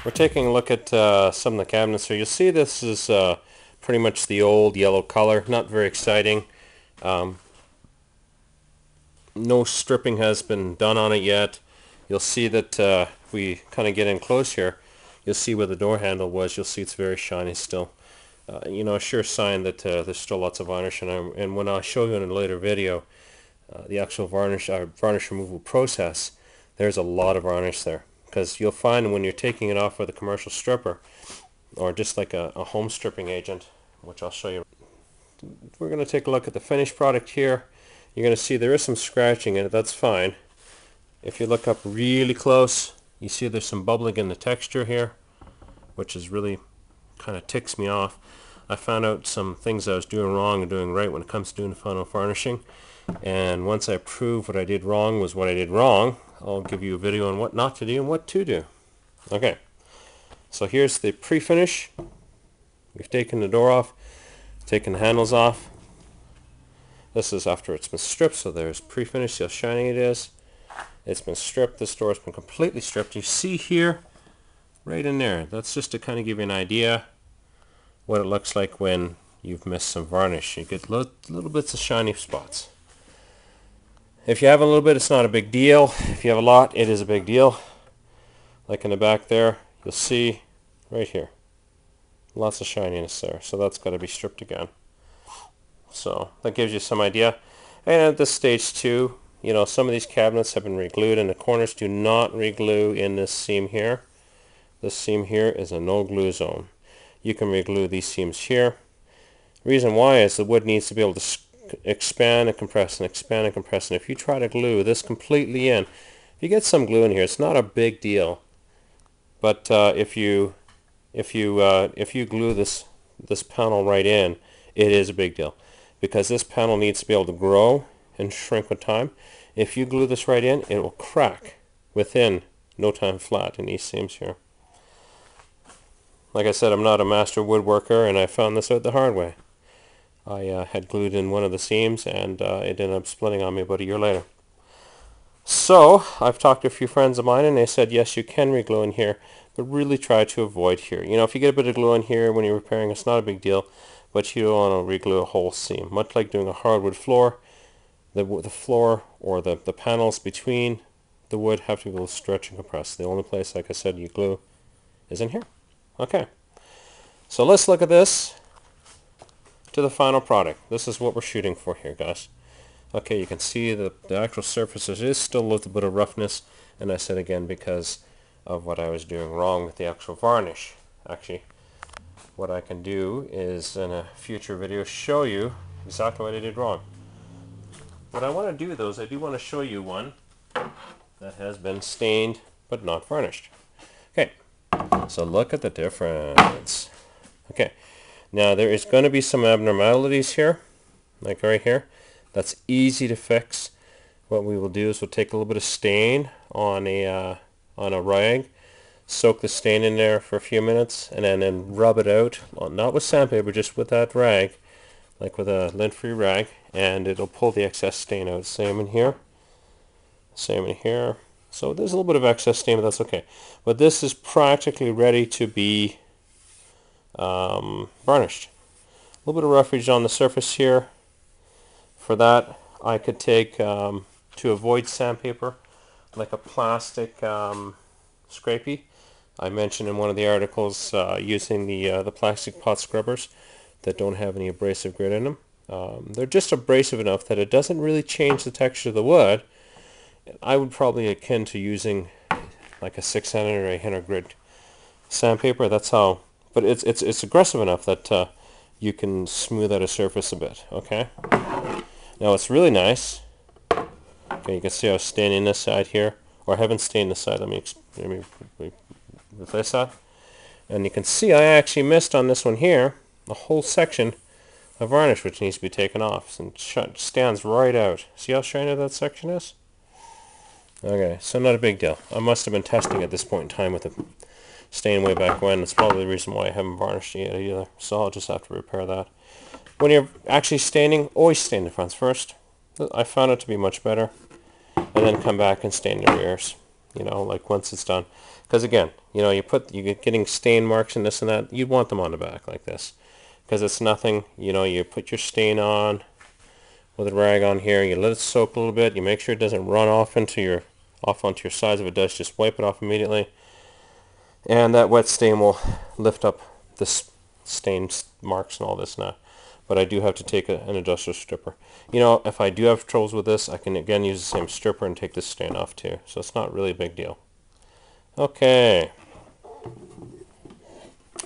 We're taking a look at some of the cabinets here. You'll see this is pretty much the old yellow color, not very exciting. No stripping has been done on it yet. You'll see that if we kind of get in close here, you'll see where the door handle was. You'll see it's very shiny still. A sure sign that there's still lots of varnish, and when I show you in a later video the actual varnish removal process, there's a lot of varnish there. Because you'll find when you're taking it off with a commercial stripper, or just like a home stripping agent, which I'll show you. We're going to take a look at the finished product here. You're going to see there is some scratching in it. That's fine. If you look up really close, you see there's some bubbling in the texture here, which is really kind of ticks me off. I found out some things I was doing wrong and doing right when it comes to doing the final varnishing, and once I proved what I did wrong was what I did wrong, I'll give you a video on what not to do and what to do. Okay, so here's the pre-finish. We've taken the door off, taken the handles off. This is after it's been stripped, so there's pre-finish. See how shiny it is. It's been stripped. This door has been completely stripped. You see here, right in there, that's just to kind of give you an idea what it looks like when you've missed some varnish. You get little bits of shiny spots. If you have a little bit, it's not a big deal. If you have a lot, it is a big deal. Like in the back there, you'll see right here, lots of shininess there. So that's got to be stripped again. So that gives you some idea. And at this stage too, some of these cabinets have been re-glued, and the corners do not re-glue in this seam here. This seam here is a no glue zone. You can re-glue these seams here. The reason why is the wood needs to be able to expand and compress and expand and compress, and if you try to glue this completely in, if you get some glue in here, it's not a big deal. But if you glue this panel right in, it is a big deal, because this panel needs to be able to grow and shrink with time. If you glue this right in, it will crack within no time flat in these seams here. Like I said, I'm not a master woodworker, and I found this out the hard way. I had glued in one of the seams, and it ended up splitting on me about a year later. So I've talked to a few friends of mine, and they said yes, you can re-glue in here, but really try to avoid here. If you get a bit of glue in here when you're repairing, it's not a big deal, but you don't want to re-glue a whole seam. Much like doing a hardwood floor, the floor or the panels between the wood have to be able to stretch and compress. The only place, like I said, you glue is in here. Okay, so let's look at this to the final product. This is what we're shooting for here, guys. Okay, you can see that the actual surface is still a little bit of roughness, and I said again because of what I was doing wrong with the actual varnish. Actually, what I can do is in a future video show you exactly what I did wrong. What I want to do though is I do want to show you one that has been stained but not varnished. Okay, so look at the difference. Okay, now there is going to be some abnormalities here, like right here. That's easy to fix. What we will do is we'll take a little bit of stain on a rag, soak the stain in there for a few minutes, and then rub it out, well, not with sandpaper, just with that rag, like with a lint-free rag, and it'll pull the excess stain out. Same in here, same in here. So there's a little bit of excess stain, but that's okay. But this is practically ready to be varnished. A little bit of roughage on the surface here. For that, I could take, to avoid sandpaper, like a plastic scrapie. I mentioned in one of the articles using the plastic pot scrubbers that don't have any abrasive grit in them. They're just abrasive enough that it doesn't really change the texture of the wood. I would probably akin to using like a 600 or 800 grit sandpaper. That's how, but it's aggressive enough that you can smooth out a surface a bit. Okay. Now what's really nice, okay, you can see I was staining this side here, or I haven't stained this side. Let me replace that. And you can see I actually missed on this one here a whole section of varnish which needs to be taken off, and stands right out. See how shiny that section is? Okay, so not a big deal. I must have been testing at this point in time with the stain way back when. That's probably the reason why I haven't varnished it yet either. So I'll just have to repair that. When you're actually staining, always stain the fronts first. I found it to be much better. And then come back and stain the rears. you know, like once it's done. Because again, you know, you get getting stain marks and this and that, you'd want them on the back like this. Because it's nothing, you know, you put your stain on with a rag on here, you let it soak a little bit, you make sure it doesn't run off onto your sides. If it does, just wipe it off immediately. And that wet stain will lift up this stain marks and all this now. But I do have to take an industrial stripper. You know, if I do have troubles with this, I can again use the same stripper and take this stain off too. So it's not really a big deal. Okay.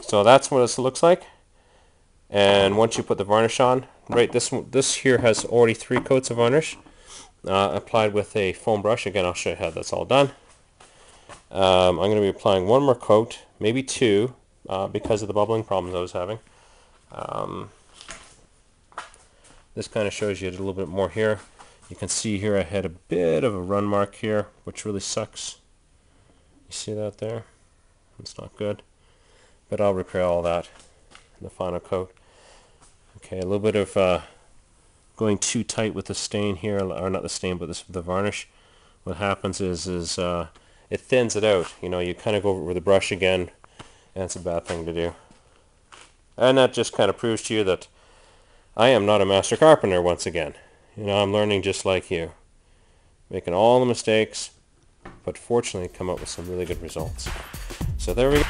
So that's what this looks like. And once you put the varnish on, right, this here has already 3 coats of varnish applied with a foam brush. Again, I'll show you how that's all done. I'm going to be applying 1 more coat, maybe 2, because of the bubbling problems I was having. This kind of shows you a little bit more here. You can see here I had a bit of a run mark here, which really sucks. You see that there? It's not good. But I'll repair all that in the final coat. Okay, a little bit of going too tight with the stain here, or not the stain, but the varnish. What happens is it thins it out. You know, you kind of go over it with a brush again, and it's a bad thing to do. And that just kind of proves to you that I am not a master carpenter once again. You know, I'm learning just like you. Making all the mistakes, but fortunately come up with some really good results. So there we go.